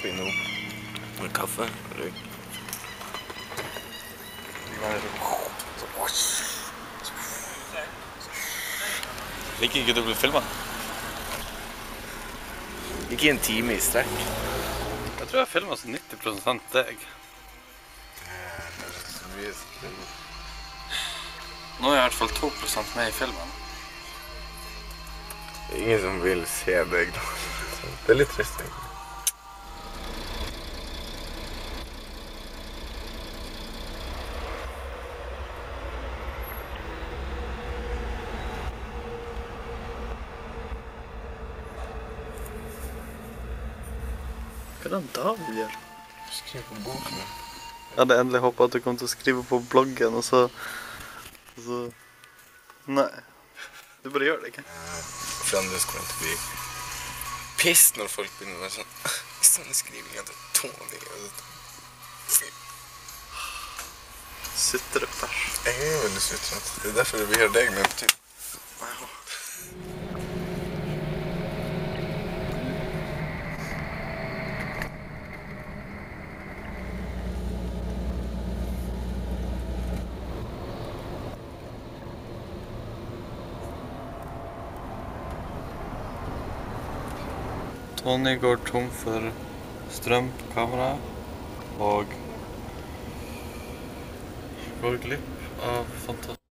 oppi nå. Med kaffe, røyk. Liker ikke du blir filmet? Ikke en time i strekk. Jeg tror jeg filmet så 90% deg. Nå er jeg i hvert fall 2% med i filmen. Det er ingen som vil se deg da. Det er litt trist, egentlig. Hva er det David gjør? Skriv på boken. Jeg hadde endelig håpet at du kom til å skrive på bloggen, og så... Nei. Du bare gjør det ikke. Fremdeles kommer til å bli piss når folk begynner å være sånn. Sånne skrivinger til Tony. Sutrepers. Jeg er veldig sutrent. Det er derfor vi har deg med til. Tony går tom for strøm på kameraet, og går glipp av fantastisk.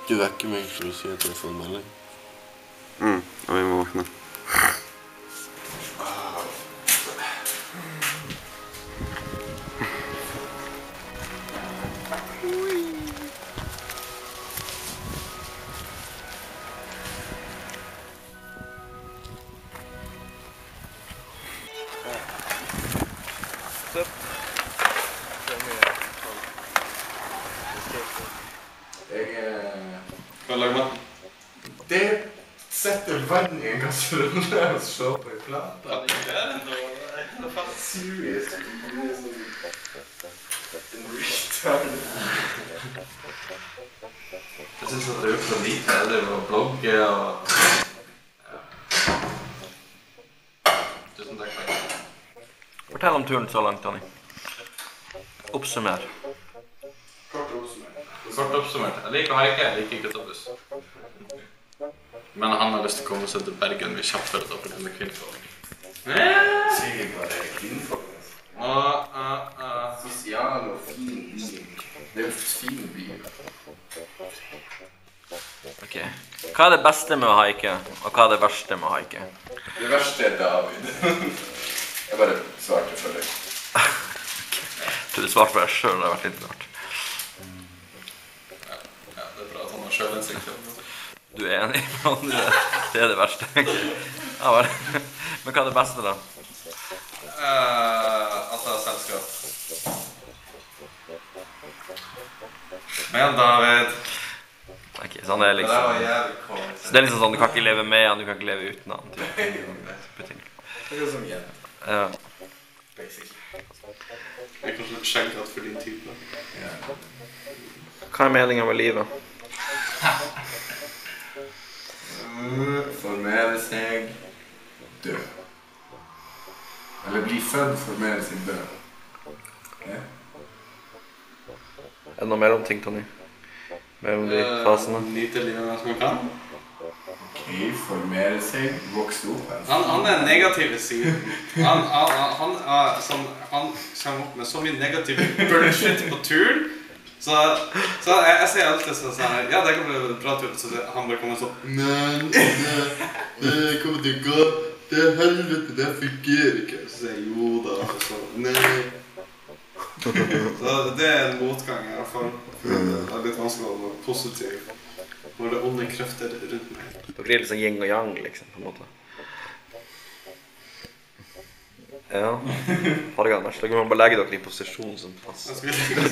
Du vekker meg for å si at jeg får en melding. Og vi må våkne. Hva lager maten? Det setter vann i en kasserolle og slår på en plate. Seriøst. Jeg synes at det er gjort så lite. Jeg driver og blogger og... Tusen takk for det. Fortell om turen så langt, Tony. Oppsummer. Kort oppsummert. Jeg liker haike, jeg liker ikke autobuss. Men han har lyst til å komme seg til Bergen vi kjapt for å fortelle kvinnfolk. Sikkert bare kvinnfolk. Sosial og fin by. Det er jo fin by. Ok. Hva er det beste med å haike, og hva er det verste med å haike? Det verste er David. Jeg bare svarte for deg. Jeg tror du svarte for deg selv, det har vært litt rart. Ja, det er bra at han har selv en sikt. Du er enig med andre, det er det verste. Ja, vel. Men hva er det beste da? Altså selskap. Men David. Ok, så han er liksom... Det var jævlig kort. Så det er liksom sånn, du kan ikke leve med han, du kan ikke leve uten han. Det er som igjen. Ja. Basically. Jeg er kanskje litt skjegget for din type. Hva er meningen med livet? Formere seg, dø. Eller bli født, formere seg, dø. Ja. Er det noe mer om ting, Tony? Mer om de fasene? Nyte livet mens man kan. Ok, formere seg, vokse opp. Han er negativ siden. Han kommer opp med så mye negativ bullshit på turen. Så jeg sier alltid sånn her, ja, det kan bli en bra tur, så han bare kommer sånn, nei, det kommer til å gå, det er helvete, det fungerer ikke. Så sier jeg, jo da, så, nei. Så det er en motgang i hvert fall. Det er litt vanskelig å være positiv når det er onde krefter rundt meg. Dere er litt sånn yin og yang, liksom, på en måte. Ja, fargene er verst. Dere må bare legge dere i posisjon som pass. Jeg skulle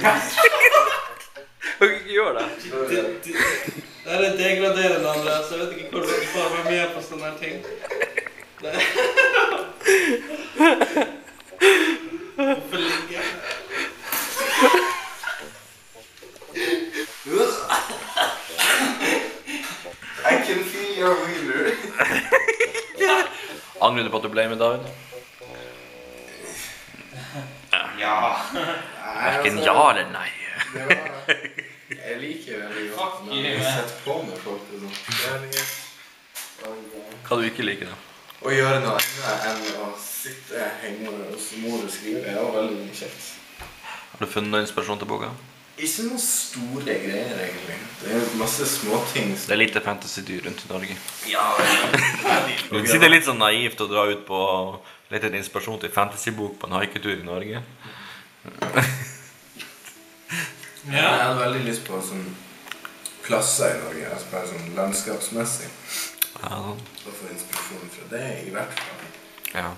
Kan ikke gjøre det. Det er degraderende, Andreas. Jeg vet ikke hvor du får være med på sånne her ting. Hvorfor ligger jeg? I can feel your wheeler. Angrer du på at du ble med, David? Ja. Hverken ja eller nei. Jeg liker veldig godt Fuck når you, jeg man. setter på med folk og sånt. Hva du ikke liker da? Å gjøre noe annet enn å sitte hjemme hos mor og skrive, det var veldig kjekt. Har du funnet noe inspirasjon til boka? Ikke noen store greier, egentlig. Det er masse småting. Det er lite fantasy-dyr rundt i Norge. Ja, Du kan si det er litt sånn naivt å dra ut på lete etter inspirasjon til fantasy-bok på en haiketur i Norge. Jeg hadde veldig lyst på sånn plasser i Norge, altså bare sånn landskapsmessig. Ja, Og få inspirasjon fra det, i hvert fall. ja.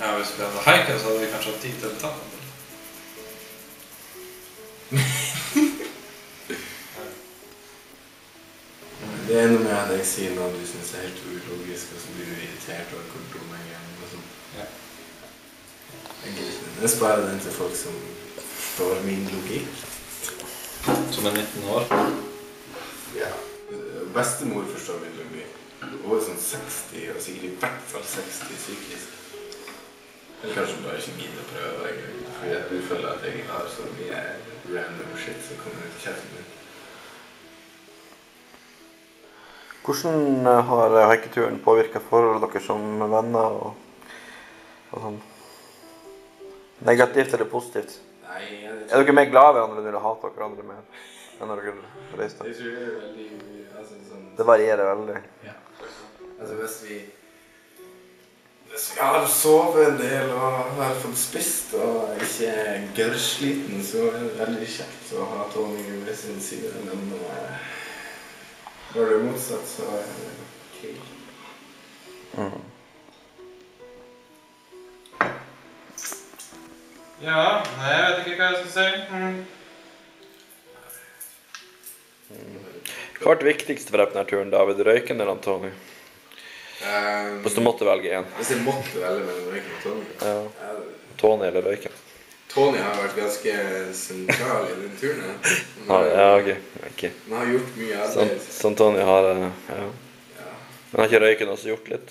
Ja, hvis vi hadde hiket, så hadde vi kanskje hatt tid til å ta den. Det er noe med at jeg sier noe du synes er helt ulogisk, og så blir du irritert over hvor dum jeg er. Og sånn. Ja. Jeg sparer den til folk som får min logikk. Som er 19 år. Ja. Bestemor forstår min logikk. Hun er sånn 60, og sikkert i hvert fall 60 psykisk. Eller kanskje bare ikke gidder å prøve en gang. For jeg føler at jeg har så mye random shit som kommer ut i kjeften min. Hvordan har haiketuren påvirket forholdet dere som venner og sånn? Negativt eller positivt? Nei, Er dere mer glad i hverandre eller hater dere hverandre mer enn når dere reiste? Jeg tror det er veldig, altså sånn... Det varierer veldig. Ja. Altså hvis vi har sovet en del og har fått spist og ikke er gørrsliten, så er det veldig kjekt å ha Tony ved sin side, men når det er motsatt, så er det ok. Ja, nei, jeg vet ikke hva jeg skal si. Hva har vært viktigst for deg på denne turen, David? Røyken eller Tony? Hvis du måtte velge en. Hvis jeg måtte velge mellom Røyken og Tony. Ja. Tony eller Røyken? Tony har vært ganske sentral i den turen her. Ja, ok. Han har gjort mye arbeid. Sånn Tony har, ja. Ja. Men har ikke Røyken også gjort litt?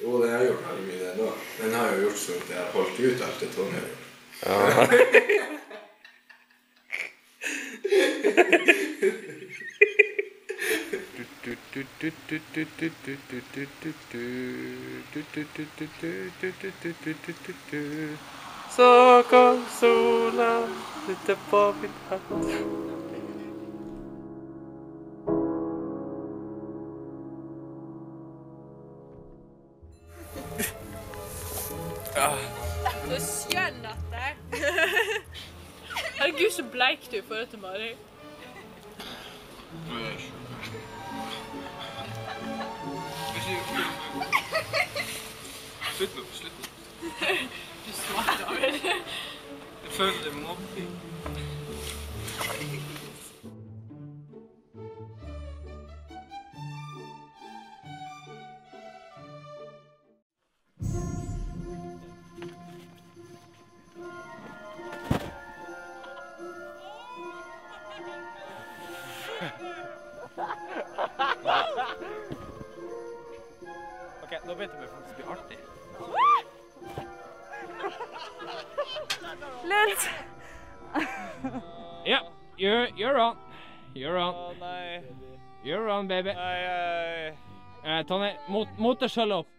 Jo, den har gjort veldig mye det nå. Den har jo gjort sånn at jeg har holdt ut alt det Tony har gjort. Ja. Så kom sola ute på mitt hatt. Så skjønnete. Herregud, så bleik du i forhold til Mari. Slutt nå. Du smart, David. Jeg føler det mobbing. Ok, nå begynte det faktisk å bli artig. Lurt. Yeah, you're on. You're on. Å nei. You're on, baby. Nei. Tonje, mot deg selv opp.